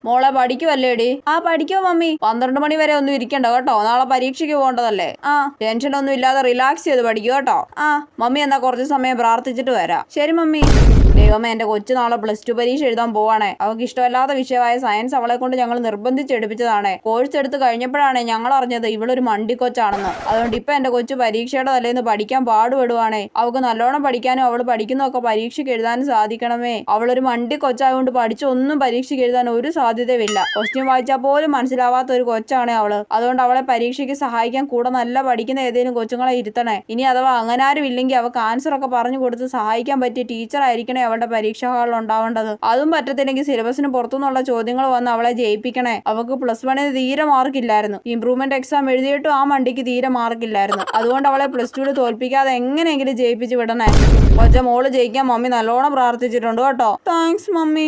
മോളെ പഠിക്കുവല്ലേടി? ആ പഠിക്കോ മമ്മി. 12 മണി വരെ ഒന്നും ഇരിക്കണ്ട കേട്ടോ, നാളെ പരീക്ഷയ്ക്ക് പോകേണ്ടതല്ലേ. ആ ടെൻഷൻ ഒന്നും ഇല്ലാതെ റിലാക്സ് ചെയ്ത് പഠിക്കൂ കേട്ടോ. ആ മമ്മി എന്നാ കുറച്ച് സമയം പ്രാർത്ഥിച്ചിട്ട് വരാം. ശരി മമ്മി. ദൈവമേ, എന്റെ കൊച്ചു നാളെ +2 പരീക്ഷ എഴുതാൻ പോവാണേ. അവൾക്ക് ഇഷ്ടമല്ലാത്ത വിഷയമായ സയൻസ് അവളെ കൊണ്ട് ഞങ്ങൾ നിർബന്ധിച്ചെടുപ്പിച്ചതാണ്. കോഴ്സ് എടുത്ത് കഴിഞ്ഞപ്പോഴാണ് ഞങ്ങൾ അറിഞ്ഞത് ഇവളൊരു മണ്ടിക്കൊച്ചാണെന്ന്. അതുകൊണ്ട് ഇപ്പൊ എന്റെ കൊച്ചു പരീക്ഷയുടെ തലേന്ന് പഠിക്കാൻ പാടുപെടുവാണേ. അവൾക്ക് നല്ലോണം പഠിക്കാനും അവൾ പഠിക്കുന്നതൊക്കെ പരീക്ഷയ്ക്ക് എഴുതാനും സാധിക്കണമേ. അവളൊരു മണ്ടിക്കൊച്ചായതുകൊണ്ട് പഠിച്ചൊന്നും പരീക്ഷയ്ക്ക് എഴുതാൻ ഒരു സാധ്യതയുമില്ല. ക്വസ്റ്റ്യൻ വായിച്ചാൽ പോലും മനസ്സിലാവാത്ത ഒരു കൊച്ചാണ് അവള്. അതുകൊണ്ട് അവളെ പരീക്ഷയ്ക്ക് സഹായിക്കാൻ കൂടെ നല്ല പഠിക്കുന്ന ഏതെങ്കിലും കൊച്ചുങ്ങളെ ഇരുത്തണേ. ഇനി അഥവാ അങ്ങനെ ആരും ഇല്ലെങ്കിൽ അവൾക്ക് ആൻസർ ഒക്കെ പറഞ്ഞു കൊടുത്ത് സഹായിക്കാൻ പറ്റിയ ടീച്ചർ ആയിരിക്കണേ അവളുടെ പരീക്ഷാ ഹാളിൽ ഉണ്ടാവേണ്ടത്. അതും പറ്റത്തില്ലെങ്കിൽ സിലബസിന് പുറത്തുനിന്നുള്ള ചോദ്യങ്ങൾ വന്ന് അവളെ ജയിപ്പിക്കണേ. അവൾക്ക് +1 തീരെ മാർക്കില്ലായിരുന്നു. ഇംപ്രൂവ്മെന്റ് എക്സാം എഴുതിയിട്ടും ആ മണ്ടിക്ക് തീരെ മാർക്കില്ലായിരുന്നു. അതുകൊണ്ട് അവളെ +2 തോൽപ്പിക്കാതെ എങ്ങനെയെങ്കിലും ജയിപ്പിച്ച് വിടണേ. മോള് ജയിക്കാൻ മമ്മി നല്ലോണം പ്രാർത്ഥിച്ചിട്ടുണ്ട് കേട്ടോ. Thanks mummy.